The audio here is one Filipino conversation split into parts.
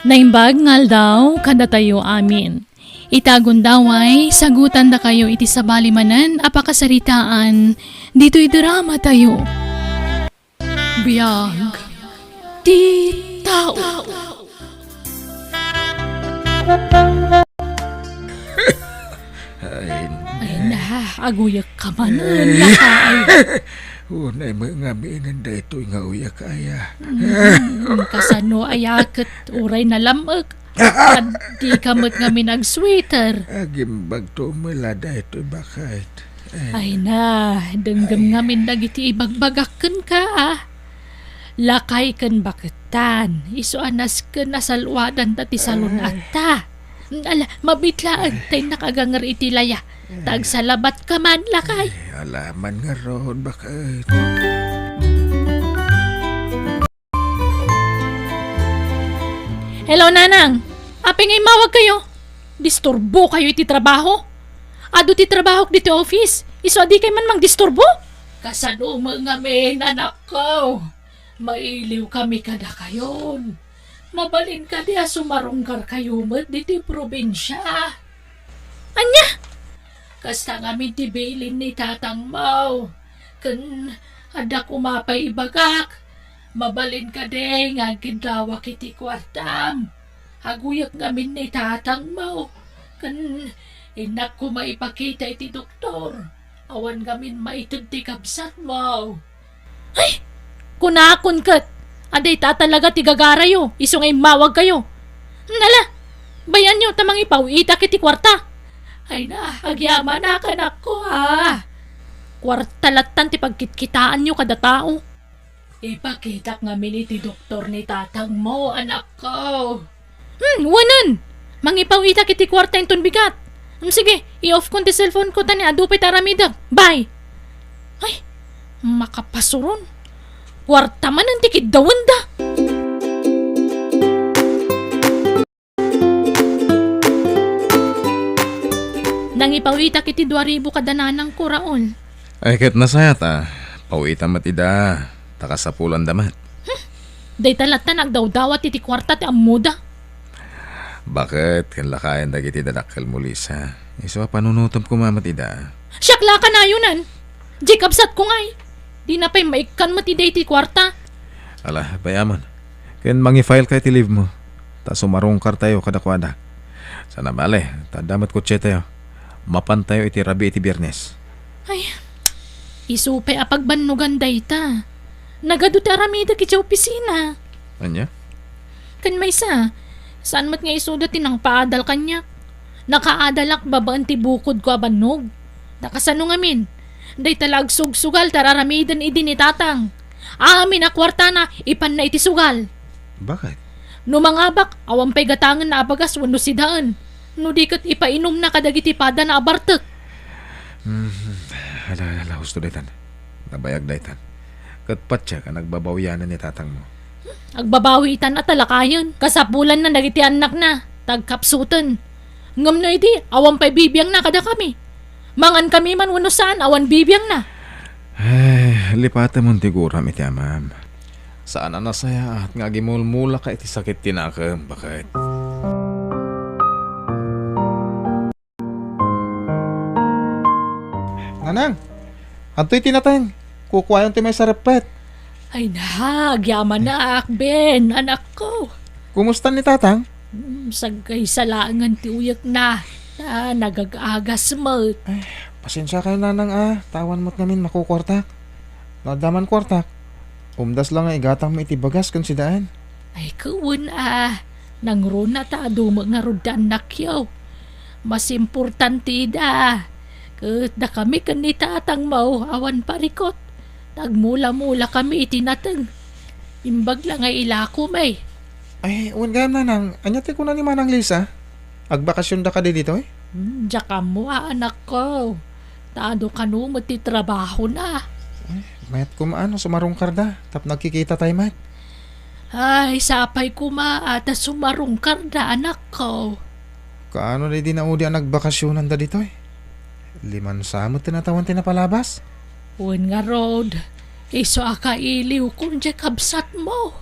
Naimbag ngal daw kada tayo amin. Itagon daw ay sagutan da kayo iti sabalimanan apakasaritaan dito'y drama tayo. Biyag ti tao. Ay na, aguyak ka manan lakay. Unay mga minanda ito'y nga uyak kaya. Kasano ayaket uray na lamag. At di kamot nga minag-sweater. Agimbag to mulada ito'y bakit. Ay na, denggam nga dagiti ibagbagakken ka Lakay ken baketan. Isu anas ken nasalwadan tati salon atta. Ala, mabitlaag tay nakagangar iti laya. Tag salabat ka man lakay. Alaman nga ron bakit. Hello nanang. Aping ay mawag kayo. Disturbo kayo iti trabaho. Ado ti trabaho dito office. Isu adi kay man mang disturbo. Kasano mga men anak ko. Mailiw kami kada kayon. Mabalin ka di sumarungkar kayo met diti probinsya. Anya? Kasta ngamin ti bilin ni tatang mau. Ken ada kumapay ibagak. Mabalin ka di nga kintawa kiti kwartam. Haguyak ngamin ni tatang mau. Ken inak ko maipakita iti doktor. Awan ngamin maitid ti kabsat mau. Ay! Kunakon kat. Aday tatalaga ti gagarayo. Isu ngay mawag kayo. Nala, bayan nyo tamang ipawita kiti kwarta. Ay na, agyaman na kanak ko Kwarta latan ti pagkitkitaan nyo kada tao. Ipakitak nga miniti doktor ni tatang mo, anak ko. Wanan. Mangipawita kiti kwarta yung bigat. Sige, i-off ko ti cellphone ko tani adupay taramidag. Bye. Ay, makapasuron. Kwarta man ang tikid dawan da. Nang ipawita kiti 2,000 kadananang kuraon. Ay ket nasayat Pawita matida. Takasapulan damat. Day talatan nagdawdawat iti kwarta ti amuda. Bakit? Kanlakayan dagiti dadakkel mulis Isu panunutom ko mamatida. Siyakla ka na yunan. Jikabsat ko ngay. Di na pa'y maikan matiday ti kwarta. Ala, bayaman. Ken mangi-file kay ti leave mo. Ta sumarungkar tayo kadakwada. Sana bale, tadamat ko tse tayo. Mapan tayo iti rabi iti biyernes. Ay, isupay apagbannugan day ta. Nagado ti aramida kiti opisina. Anya? Kan may saan mat nga isuda tinang paadal kanya. Nakaadalak babaan ti bukod ko abannog. Nakasano ngamin. Day talag sugsugal tararamidan idi ni tatang. Amin na kwarta na ipan na iti sugal. Bakit? No mangabak, awampay gatangan na abagas wano sidaan. No di kat ipainom na kadagiti pada na abartek. Hala, husto daytan. Nabayag daytan. Kat patya ka nagbabawyanan ni tatang mo. Agbabawi itan na talakayon. Kasapulan na nagiti anak na. Tagkapsutan. Ngam na iti, awampay bibiyang na kada kami. Mangan kami man wano saan, awan bibiyang na. Ay, lipata mong tiguram iti amam. Saan na nasaya at nga gimulmula ka iti sakit tinakam. Bakit? Nanang, anto'y tinatang. Kukuhayon ti may sarapet. Ay na, agyaman na akben, anak ko. Kumusta ni tatang? Sagay salangan ti uyak na nagagagas mo. Pasensya kayo nanang tawan mo't ngamin makukwartak. Nadaman kwartak. Umdas lang nga igatang mo iti bagas kung sidaan. Ay kuwan nangro na ta dumo nga rodan nakyaw. Mas importante da. Kat da kami kanita atang mau awan parikot. Tagmula-mula kami itinatang. Imbag lang ay ilako may. Ay, uwan gana nang. Anyate ko na ni Manang Lisa. Agbakasyon da ka dito eh. Diyan mo anak ko. Taado ka no matitrabaho na. Mayat ko maano, sumarungkar da. Tap nagkikita tayo mat. Ay, sapay ko maata sumarungkar da anak ko. Kaano na di na udi ang nagbakasyonan da dito eh. Liman samot tinatawan tinapalabas. Uwan nga road. Iso aka iliw kung di kabsat mo.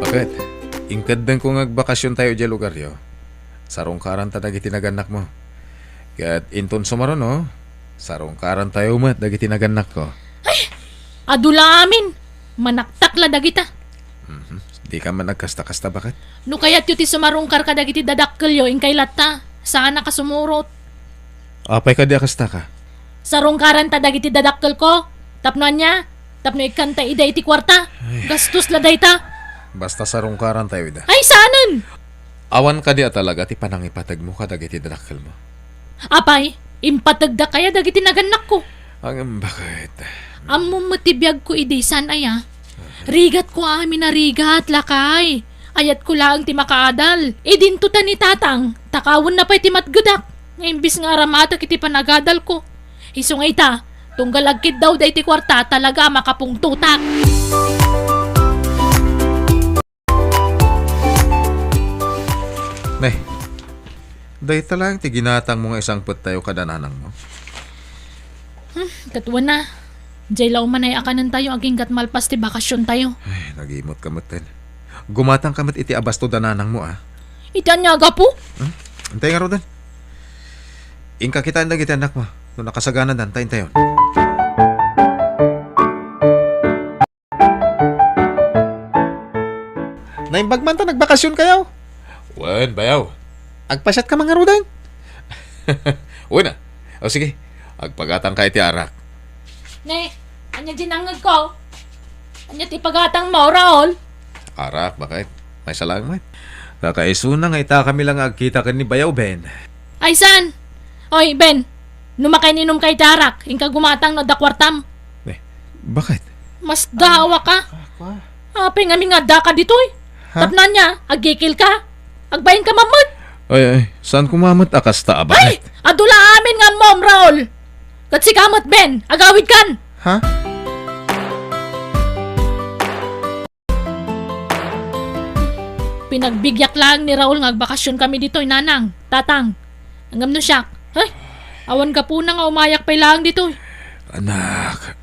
Bakit? Ingkad din kung agbakasyon tayo dyan lugar yo. Sarongkaran ta dagiti naganak mo. Kaya't inton sumaron no, sarongkaran tayo mat dagiti naganak ko. Adula amin. Manaktakla dagita. Di ka man nagkasta-kasta bakit? No kaya't yu ti sumarungkar ka dagiti dadakkel yo ingkay latta. Sana ka sumurot. Apay ka di akasta ka. Sarungkaran ta dagiti dadakkel ko. Tapnoan niya. Tapno ikanta ida iti kwarta. Gastos la dayta. Basta sarongkaran tayo da. Ay sanan. Awan ka di talaga ti panangipatag mo ka dagiti dadakkel mo. Apay, impatagda kaya dagiti naganak ko. Ang bakit? Ammo matibiyag ko idisan aya. Rigat ko amin na rigat, lakay. Ayat ko lang ti makaadal. Dinto ta ni tatang, takawon na pa'y ti matgadak. Imbis nga ramata kiti panagadal ko. Isungay ta, tunggal agkid daw day ti kwarta talaga makapungtutak. Nay, day talang ti ginatang mo nga isang put tayo kadananang mo. Katwa na. Jay law manay akanan tayo aging malpas ti bakasyon tayo. Ay, nag-imot kamot din. Gumatang kamot iti abasto dananang mo ah. Itan niya aga po. Antay nga ro dan. Ingka kita ang dagiti anak mo. Nung nakasaganan dan, tayo tayo. Naimbagman ta nagbakasyon kayo. Wan, bayaw. Agpasyat ka mga rudan. Una. O sige, agpagatang ka iti arak. Ne, anya ginangag ko. Anya ti pagatang mo, Raul. Arak, bakit? May salang man. Kakaisuna nga ita kami lang agkita ka ni Bayaw, Ben. Ay san? Oy, Ben. Numakay ninom kay Tarak. Ingka gumatang no dakwartam. Bakit? Mas dawa ka. Apay nga nga da ka ditoy. Ha? Tapnan niya, agikil ka. Agbayin ka mamad. Ay, saan kumamot akasta, Ay! bakit? Adula amin nga mom, Raul. Kat si kamot, Ben. Agawid kan. Ha? Pinagbigyak lang ni Raul nga agbakasyon kami ditoy, nanang. Tatang. Angam no siya. Ay, awan ka po na nga umayak pa lang ditoy. Anak,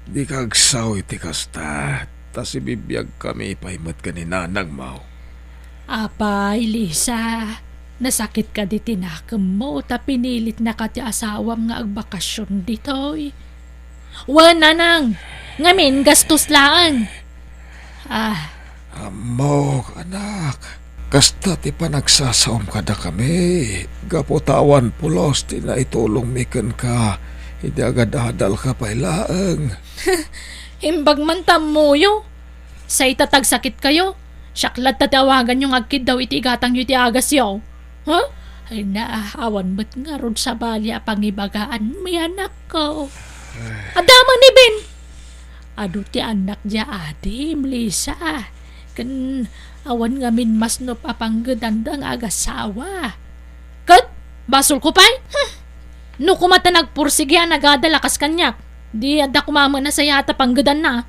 di ka agsaw iti kasta. Tas ibibiyag kami ipahimot ka ni nanang mo. Apay, Lisa. Nasakit ka di tinakam mo. Ta pinilit na ka ti asawam nga agbakasyon ditoy. Wan, nanang. Ngamin, gastos lang. Amo, anak. Kasta ti panagsasaom kada kami. Gaputawan pulos ti na itulong mikan ka. Hindi agad adal ka pa ilaang. Himbag man tamuyo. Sa itatag sakit kayo. Syaklat tatawagan yung agkid daw iti igatang yu ti agas yaw. Ha? Ay naahawan ba't nga ron sa bali pangibagaan may anak ko. Adama ni Ben. Ado ti anak diya adim, Lisa. Kan awan nga min masnop apanggadandang agasawa. Kat, basol ko pa'y? No kumata nagpursige nagadalakas kanyak. Di ada kumama na sa yata panggadan na.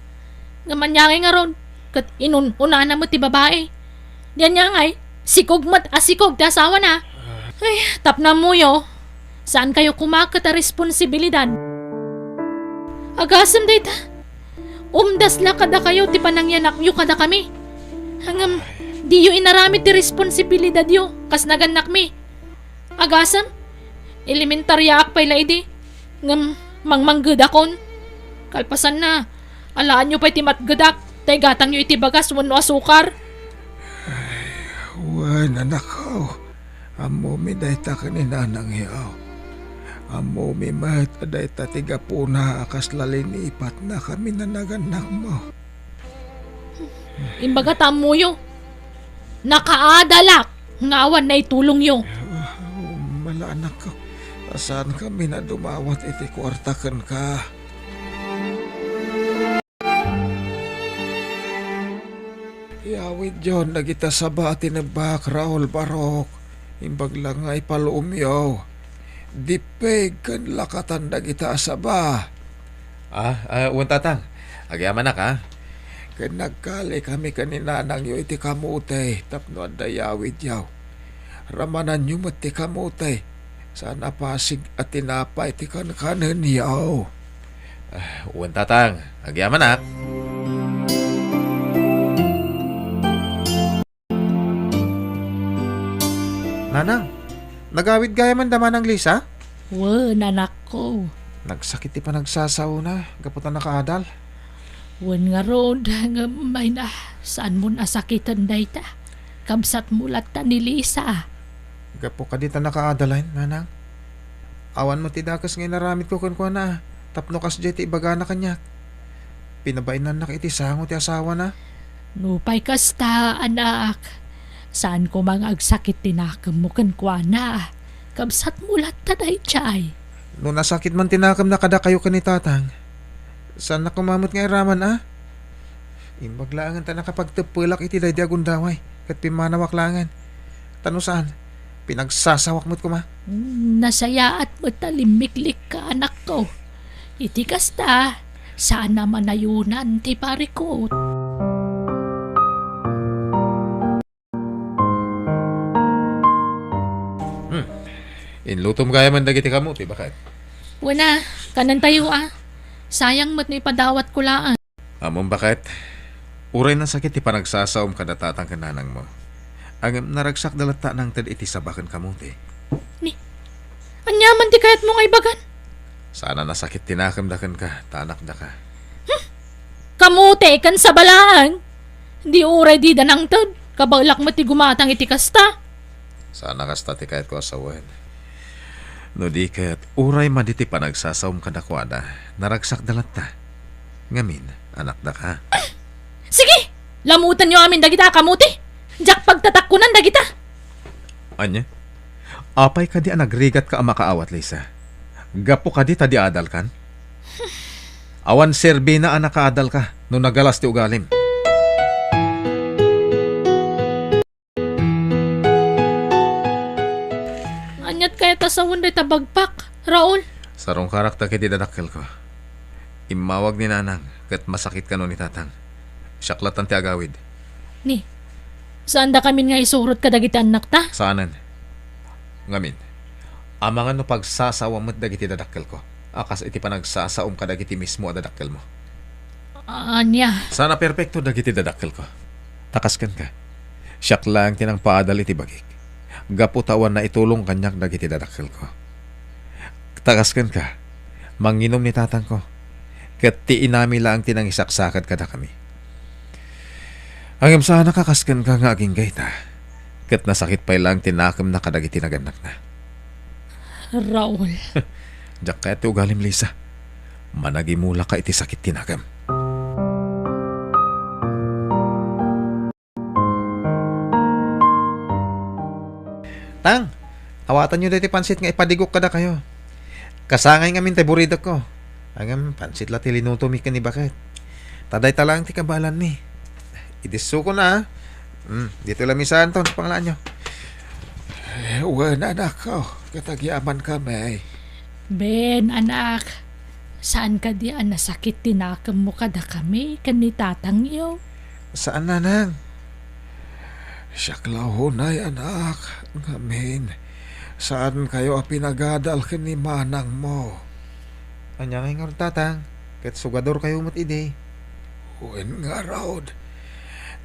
Nga manyangay nga ron. Kat inununa na mo ti babae. Diyan niya ngay. Sikog mat asikog ti asawa na. Ay, tapna mo yo. Saan kayo kumakat a responsibilidad? Agasam dayta. Umdas la kada kayo ti panangyanak yu kada kami. Hangam, di yu inaramit ti responsibilidad yu. Kas naganak mi. Agasam, elementarya ak pa'y laidi. Ngam, mangmanggad akon. Kalpasan na. Alaan nyo pa'y ti matgadak. Tay gatang nyo iti bagas wano asukar. Wan, anak ko. Amo mi dayta ka ni nanang yaw. Amo mi mat dayta tiga puna akas lalinipat na kami na naganak mo. Imbaga tamuyo. Nakaadalak. Ngawan na itulong yo. Mala anak ko. Saan kami na dumawat iti kwartakan ka? Yawid John, nagita sa bati ng bak Raul Barok. Imbag lang ay palumyaw. Dipeg kan lakatan nagita sa ba. Uwan tatang. Agyaman na ka. Kaya nagkali kami kanina nang yu iti kamutay tapno ang dayawid yaw. Ramanan yu mati kamutay. Sana pasig at tinapay ti kankanan yaw. Uwan tatang, agyaman nak. Nanang, nagawid gaya man daman ng Lisa? Wan, anak ko. Nagsakit ti pa nagsasaw na, gaputan nakaadal. Wan nga road, nga may na, saan mo nasakitan day ta? Kabsat mulat ta ni Lisa. Gapo ka di ta nakaadalain, nanang. Awan mo ti dakas ngay naramit ko kun na, tapno kas di ti ibaga na kanya. Pinabainan na iti sango ti asawa na. Nupay kasta, anak. Saan ko mga agsakit tinakam mo kan kwa na? Kabsat mulat ta day chay. No nasakit man tinakam na kada kayo ka ni tatang. Saan na kumamot nga iraman Imbaglaangan ta nakapagtapulak iti day di agundaway. Kat pimanawaklangan. Tano saan? Pinagsasawak mo't kuma. Nasaya at matalimiklik ka, anak ko. Iti kasta, saan naman ayunan ti parikot. Inlutom kaya man dagiti kamuti, bakit? Wana, kanan tayo Sayang mo't no ipadawat ko laan. Amon bakit? Uray na sakit ti panagsasaom kada tatang kananang mo. Ang naragsak dalata ng tad iti sabakan kamuti. Anyaman ti kayat mo nga ibagan. Sana nasakit tinakamdakan ka, tanak da ka. Kamute kan sa balaan. Di uray di danang tad. Kabalak mo ti gumatang iti kasta. Sana kasta ti kahit ko asawan. No di kaya't uray man diti panagsasaom kada kwada, naragsak dalata. Ngamin, anak da ka. Sige, lamutan nyo amin dagita kamute. Jak pagtatakkunan dagita. Anya? Apay ka di nagrigat ka ang makaawat, Lisa. Gapo ka di tadi adal kan? Awan serbi na anak kaadal ka no nagalas ti ugalim. Anyat kaya tasawon day tabagpak, Raul. Sarong karakta kiti dadakkel ko. Imawag ni nanang kat masakit ka no ni tatang. Siyaklatan ti agawid. Ni, saan da kami nga isurot ka dagiti anak ta? Saanan? Ngamin. Amangan no pagsasawa mo't dagiti dadakkel ko. Akas iti panagsasaom ka dagiti mismo a dadakkel mo. Anya, Sana perpekto dagiti dadakkel ko. Takaskan ka. Siyak lang tinang paadal iti bagik. Gaputawan na itulong kanyak dagiti dadakkel ko. Takaskan ka. Manginom ni tatang ko. Kat ti inami lang tinang isaksakad kada kami. Hanggang sana kakaskan ka nga aging gayta. Kat nasakit pa lang tinakam na kadagiti naganak na. Raul. Diyak kaya ti ugalim, Lisa. Managimula ka iti sakit tinagam. Tang, awatan nyo dati pansit nga ipadigok kada kayo. Kasangay nga min taburida ko. Hanggang pansit la tilinuto mi ka ni bakit. Taday talang ti kabalan mi. Idiso ko na dito lang misahan to, pangalaan nyo. Wan anak ko, katagyaman kami. Ben, anak. Saan ka di nasakit tinakam mo kada kami kanitatang iyo? Saan nanang? Siyaklaw hunay anak, ngamin. Saan kayo pinagadal ni manang mo? Anya nga nga tatang. Kat sugador kayo mo't ide. Uwin nga raod.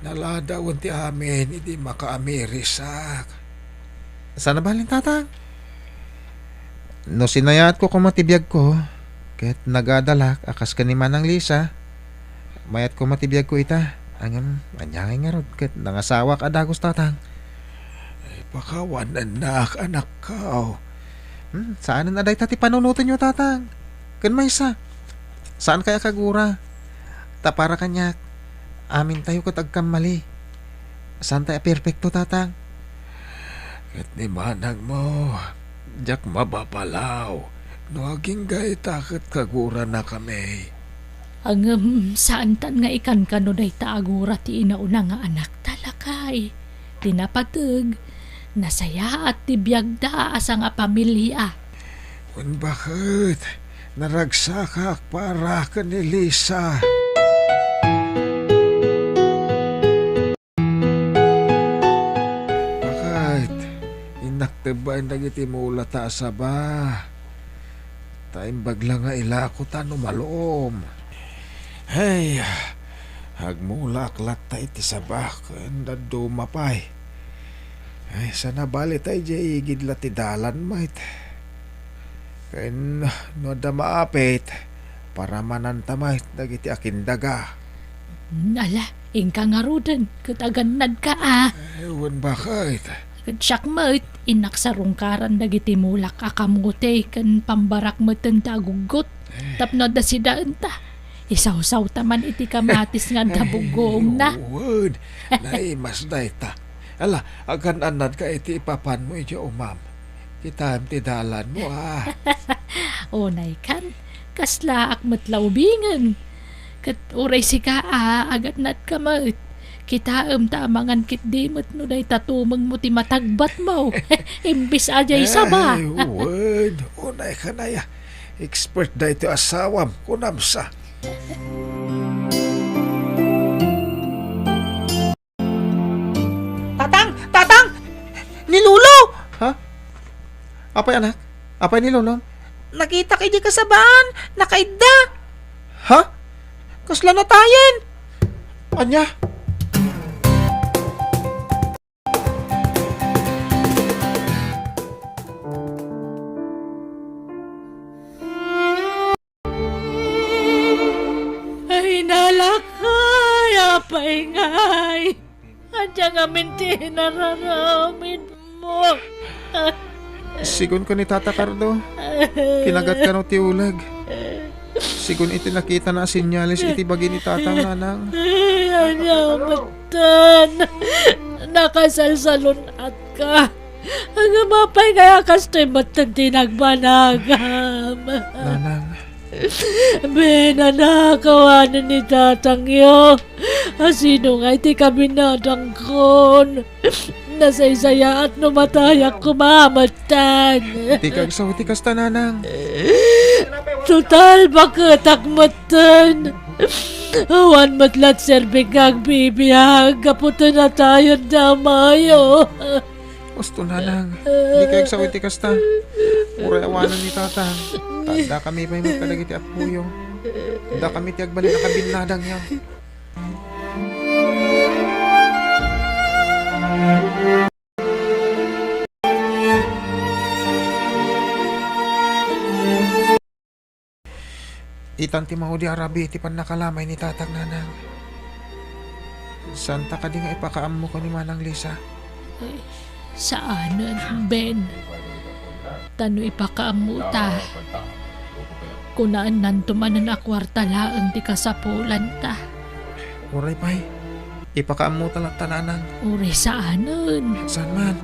Naladawan ti amin, hindi makaamirisak. Sana balin tatang? No sinayat ko kumatibiyag ko. Kat nagadalak akas ka ni Manang Lisa. Mayat ko matibiyag ko ita. Anya nga rod. Kat nangasawa ka dagos tatang. Pakawan anak ka. Saan na day tati panunutan nyo tatang? Kan may isa. Saan kaya kagura? Tapara kanyak. Amin tayo kat agkamali. Saan tayo perfecto tatang? Kat ni manang mo, jak mababalaw. No aging gay takot kagura na kami. Ang saan tan nga ikan ka no day taagura ti inauna nga anak talakay. Tinapatag, nasaya at tibiyagda asa nga pamilya. Kung bakit naragsakak para ka ni Lisa. tibay nagiti mula ta sa ba. Taimbag lang nga ila ako tano malom. Hey, hagmula aklat ta iti sabak, kanda dumapay. Ay, sana bali tayo di igid la ti dalan mait. Kain no da maapit, para manantamay dagiti akindaga. Nala, ingka nga rudan, kataganad ka Ewan bakit? Siyak mo't, inak sa rungkaran dagiti mulak akamote, kan pambarak mo't ang tagugot. Tapno da si daan ta. Isaw-saw taman iti kamatis nga dabugong na. Word, naimas da ita. Ala, agan anad ka iti ipapan mo iti umam. Kita ti dalan mo Onay kan, kasla akmat laubingan. Kat uray si ka agat nat ka mo't. Kita tamangan kit dimot no day tatumang mo ti matagbat mo. Imbis ajay saba. Ay, word, unay ka na ya. Expert da ito asawam, kunamsa. Tatang! Nilulo! Ha? Apay anak? Apay nilulong? Nakita kay di kasabaan! Nakaidda! Ha? Kasla na tayen! Anya? Ay nalakay, apay ngay. Adya nga minti nararamid mo. Sigun ko ni Tata Cardo. Kinagat ka no ti ulag. Sigun iti nakita na sinyalis iti bagi ni Tatang Nanang. Adya matan. Nakasalsalon at ka. Ang mapay kaya kastoy matan tinagbanagam. Nanang, Benanakawanan ni tatang yo. Sino nga iti kami nadangkon. Nasaysaya at numatayak kumamatan. iti kagsaw iti kasta Nanang. Total bakit akmatan. Awan matlat serbing kag bibiyag. Kaputo na tayo damayo. Gusto Nanang. Di kagsaw iti kasta. Uray awanan ni Tatang. Tanda kami pa yung magkalag iti apuyo. Da kami ti agbali na kabinadang yan. Itan ti Mahudi Arabi iti pan nakalamay ni Tatang Nanang. Santa ka di nga ipakaam mo ko ni Manang Lisa. Saanan, Ben? Tano ipakaamuta. Kunaan nanto man ang akwarta laang di kasapulan ta. Uray pay, ipakaam mo talang tananang. Uri saanan. Saan man?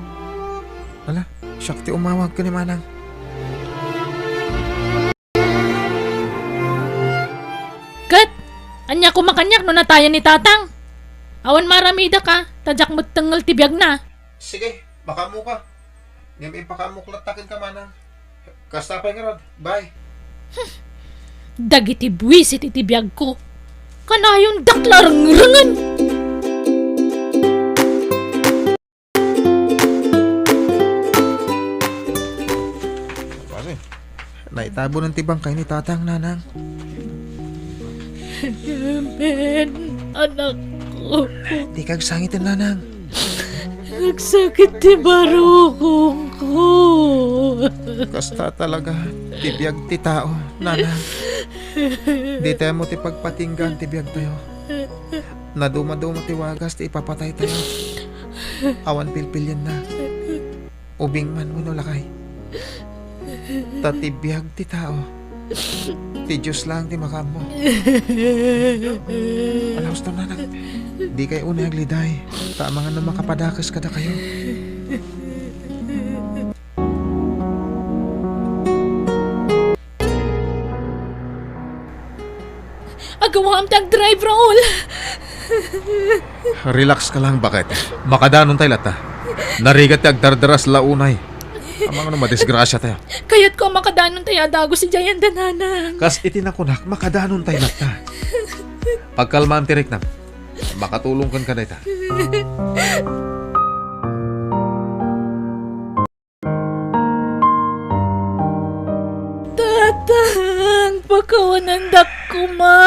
Ala, siyak ti umawag ka ni Manang. Kat! Anya ko makanyak no natayan ni tatang. Awan maramida ka. Tadyak mo't tanggal tibiyag na. Sige, baka mo ka. Ngayon ipakaam mo klatakin ka Manang. Kasta pa nga rod. Bye. Dagiti buwisit itibiyag ko. Kanayon daklarang rangan. Kasi, naitabo ng tibang kay ni Tatang Nanang. Ben, anak ko. Di kag sangitin Nanang. Nagsakit ti barukong ko. Kasta talaga, tibiyag ti tao, Nanang. Di tayo mo ti pagpatinggan, tibiyag tayo. Naduma-duma ti wagas, ti ipapatay tayo. Awan pilpilyan na. Ubing man mo no lakay. Tatibiyag ti tao. Ti Diyos lang ti makamo. Alam mo, Nanang. Di kayo unay agliday. Tama nga na makapadakas kada kayo. Agawa am tag-drive, Raul. Relax ka lang, bakit? Makadanon tayo lata. Narigat ti agdardaras launay. Amang ano madisgrasya tayo. Kayat ko makadanon tayo dago si Jayan Dananang. Kas itinakunak, makadanon tayo lata. Pagkalmaan tirik na. Makatulong kan ka na ita. Pagkawanandak ko, ma.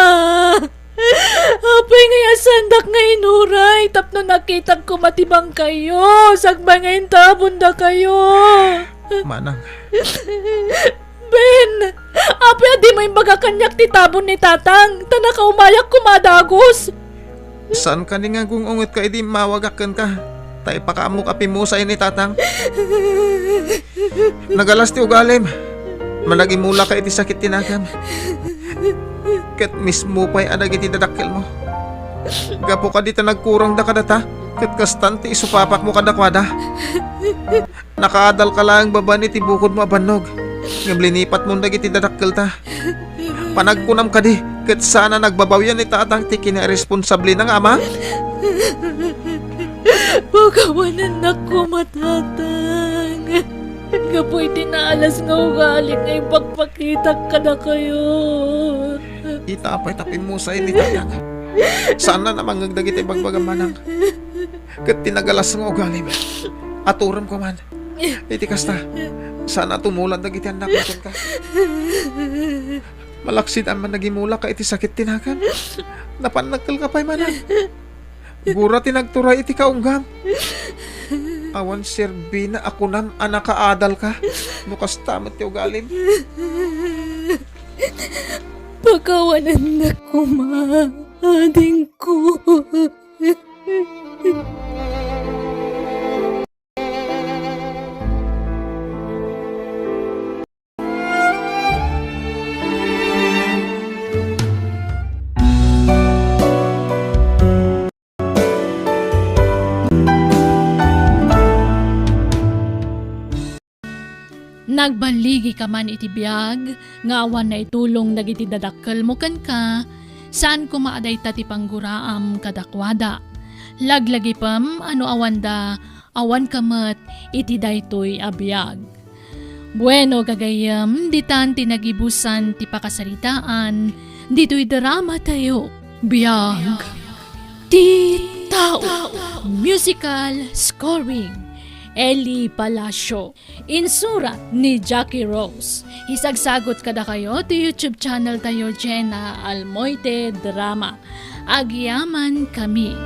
Apay nga sandak nga inuray. Tapno nakita ko matibang kayo. Sagba nga intabon da kayo. Manang, Ben, apay di mo yung magakanyak ti tabon ni tatang. Tanaka umayak kumadagos. saan ka ni nga kung ungot ka edi mawagakan ka? Tay pakamok api mo sa ini tatang. Nagalas ti ugalim. Managimula ka iti sakit tinagam. Kat mismo pa'y adag iti dadakkel mo. Gapo ka dito nagkurang da kadata. Kat kastante isupapak mo kadakwada. Nakaadal ka lang baban iti bukod mo abanog. Ngam linipat mo dagiti dadakkel ta. Panagkunam ka di. Kat sana nagbabawyan ni tatang ti kinaresponsable ng ama. Pagkawanan na ko matatang. Kapoy tinaalas nga ugaling ay pagpakita ka na kayo. Itapay tapin mo sa ini tayang. Sana namang ngagdagit ay bagbagamanang. Kat tinagalas nga ugalim. Aturam ko man. Iti kasta. Sana tumulan dagiti anak mo ka. Malaksid ang managimula ka iti sakit tinagan. Napanagkal ka pa'y manang. Gura tinagturay iti kaunggam. Awan serbina ako nam anak kaadal ka. Nukas tamat ti ugalim. Pagkawanan na ko, ma. Ading ko. Nagbaligi ka man iti biyag, nga awan na itulong dagiti dadakkel mo kan ka, saan ko maaday tati pangguraam kadakwada. Laglagi pam, ano awanda, awan kamat iti daytoy abiyag. Bueno gagayam, ditan tinagibusan ti pakasaritaan, dito'y drama tayo. Biyag, ti tao, musical scoring. Eli Palacio. Insurat ni Jackie Rose. Isagsagot kada kayo to YouTube channel tayo Jenna Almoite Drama. Agyaman kami.